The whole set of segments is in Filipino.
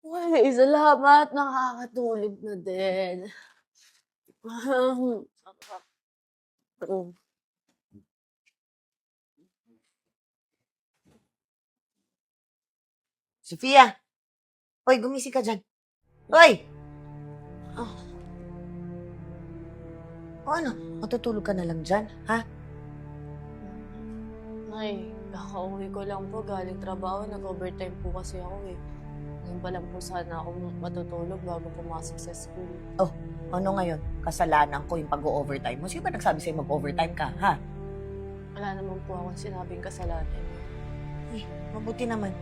Ay, salamat. Nakakatulog na din. Sofia! Hoy, gumising ka dyan. Hoy! Ah. O ano, matutulog ka na lang dyan, ha? Ay, kakauwi ko lang po. Galing trabaho. Nag-overtime po kasi ako eh. Ngayon pa lang po sana ako matutulog bago pumasok sa school. Ano ngayon? Kasalanan ko yung pag-overtime mo. Sino ba nagsabi sa'yo mag-overtime ka, ha? Wala naman po akong sinabing kasalanan. Mabuti naman.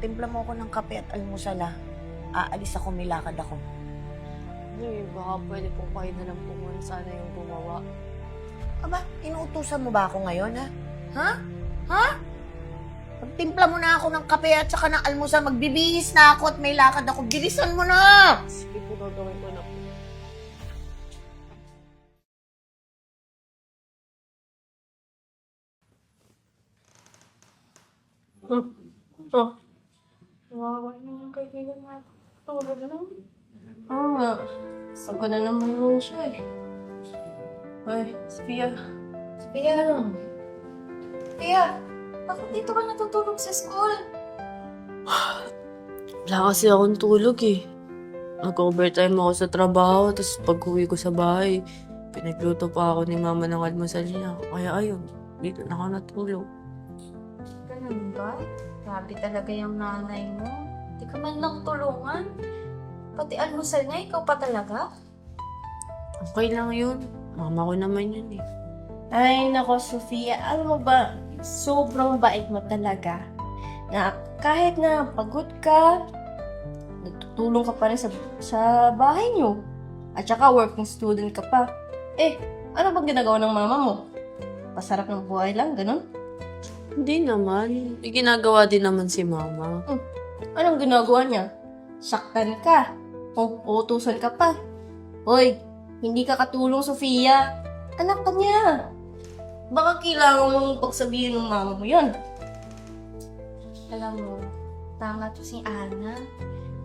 Timpla mo ako ng kape at almusal, ha? Aalis ako, may lakad ako. Ay, baka pwede po kayo na lang po muna sana yung gumawa. Aba, inuutusan mo ba ako ngayon, ha? Ha? Pagtimpla mo na ako ng kape at saka ng almusal, magbibihis na ako at may lakad ako. Bilisan mo na! Sige po, gagawin ko na po. Wawa naman yung kaibigan natin. Tulog na lang. Oo nga. Sago na naman yun siya eh. Ay, Sophia. Sophia. Sophia, bakit dito ka natutulog sa school? Wala kasi akong tulog eh. Nag-overtime ako sa trabaho, tapos pag-uwi ko sa bahay, pinagluto pa ako ni mama ng almusal niya. Kaya ayun, dito na ako natulog. Ganun ba? Grabe talaga yung nanay mo. Di ka man lang tulungan. Pati almusal niya, ikaw pa talaga? Okay lang yun. Mama ko naman yun eh. Ay, nako, Sophia. Alam mo ba, sobrang bait mo talaga. Na kahit na pagod ka, nagtutulong ka pa rin sa bahay niyo. At saka working student ka pa. Ano bang ginagawa ng mama mo? Pasarap ng buhay lang, ganun? Hindi naman. May ginagawa din naman si mama. Anong ginagawa niya? Saktan ka. O utusan ka pa. Hoy, hindi ka katulong, Sofia. Anak ka niya. Baka kailangan mong pagsabihin ng mama mo yun. Alam mo, tama to si Ana.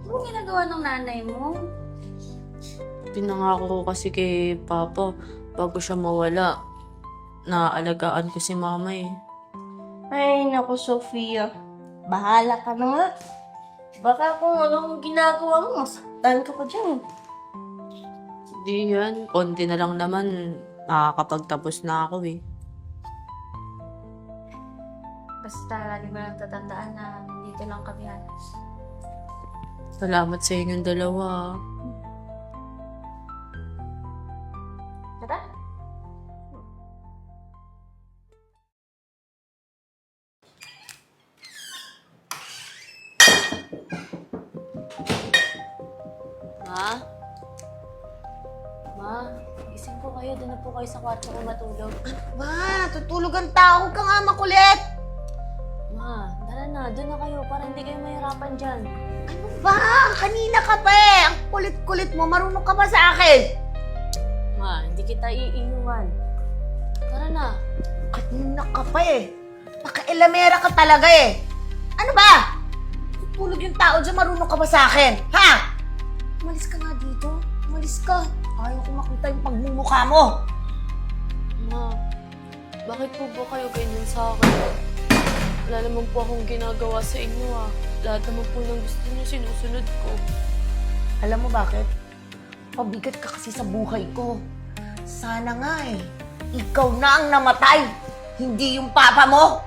Anong ginagawa ng nanay mo? Pinangako ko kasi kay Papa, bago siya mawala, naalagaan ko si mama eh. Ay, naku, Sofia. Bahala ka na nga. Baka kung anong ginagawa mo, masaktan ka pa dyan. Hindi yan. Konti na lang naman. Nakakapagtapos na ako eh. Basta lagi mo lang tatandaan na dito lang kami halos. Salamat sa inyong dalawa. Tara. Ma? Ma, gising po kayo. Doon na po kayo sa kwarto ko matulog. Ma, tutulog ang tao. Huwag ka nga makulit. Ma, tara na. Doon na kayo para hindi kayo mahirapan dyan. Ano ba? Kanina ka pa eh. Ang kulit-kulit mo. Marunong ka ba sa akin? Ma, hindi kita iiwan. Tara na. Kanina ka pa eh. Naka-elamera ka talaga eh. Ano ba? Tutulog yung tao dyan. Marunong ka ba sa akin? Ha? Umalis ka nga dito. Umalis ka. Ayaw ko makita yung pagmumukha mo. Ma, bakit po ba kayo ganyan sa akin? Wala naman po akong ginagawa sa inyo ah. Lahat naman po ng gusto niyo sinusunod ko. Alam mo bakit? Pabigat ka kasi sa buhay ko. Sana nga eh. Ikaw na ang namatay. Hindi yung papa mo.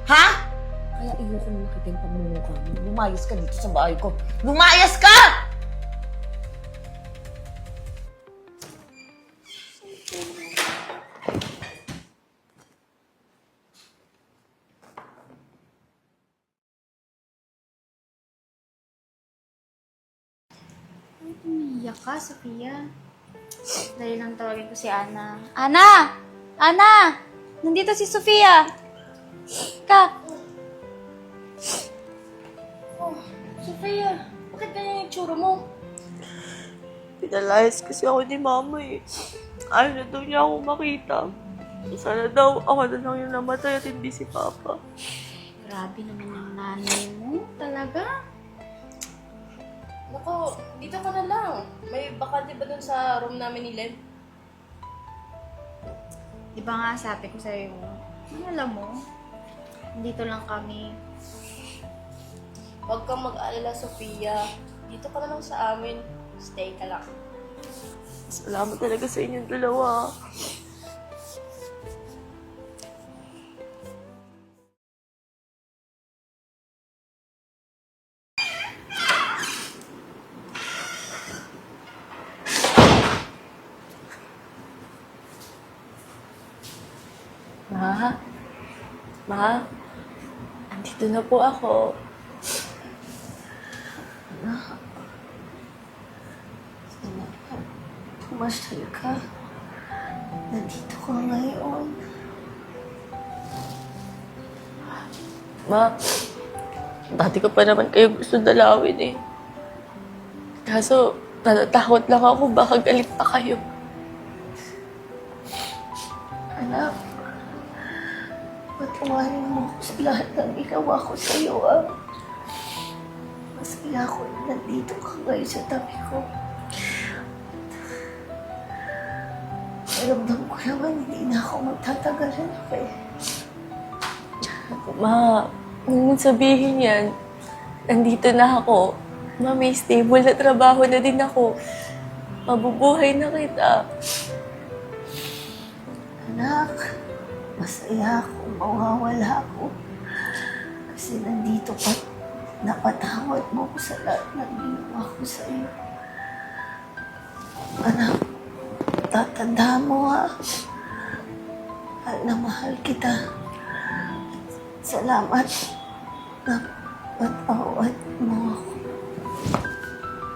Ha? Kaya ayoko na makita yung pagmumukha mo. Lumayas ka dito sa bahay ko. Lumayas ka! Umiyak ka, Sofia. Dahil lang tawagin ko si Ana. Ana! Ana! Nandito si Sofia! Ka! Oh, Sofia, bakit ganyan yung tsura mo? Pinalayas kasi ako ni mama eh. Ayaw na daw niya akong makita. Sana daw ako na lang yung namatay at hindi si Papa. Grabe naman yung nanay mo. Talaga? Nako, dito ka na lang. May bakante ba dun sa room namin ni Len? Di ba nga sabi ko sa'yo, alam mo, dito lang kami. Huwag kang mag-alala, Sofia. Dito ka na lang sa amin. Stay ka lang. Salamat talaga sa inyong dalawa. Ma? Ma? Andito na po ako. Pumasal ka. Nandito ka ngayon. Ma, dati ko pa naman kayo gusto dalawin eh. Kaso, natatakot lang ako baka galit pa kayo. Anak, patawarin mo ako sa lahat ng ginawa ko sa'yo, ah. Masaya ako na nandito ka ngayon sa tabi ko. Aramdam ko naman, hindi na ako magtatagalan, okay? Ma, nung sabihin yan, nandito na ako. Ma, may stable na trabaho na din ako. Mabubuhay na kita. Anak, masaya ako, mawawala ako. Kasi nandito pa, napatawad mo ko sa lahat ng ginawa ko sa iyo. Anak, tatandaan mo ha. Mahal na mahal kita. Salamat na patawad mo ako.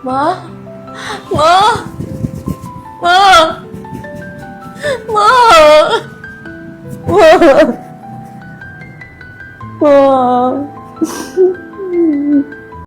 Ma? Ma? Ma? Ma? Ma? Ma?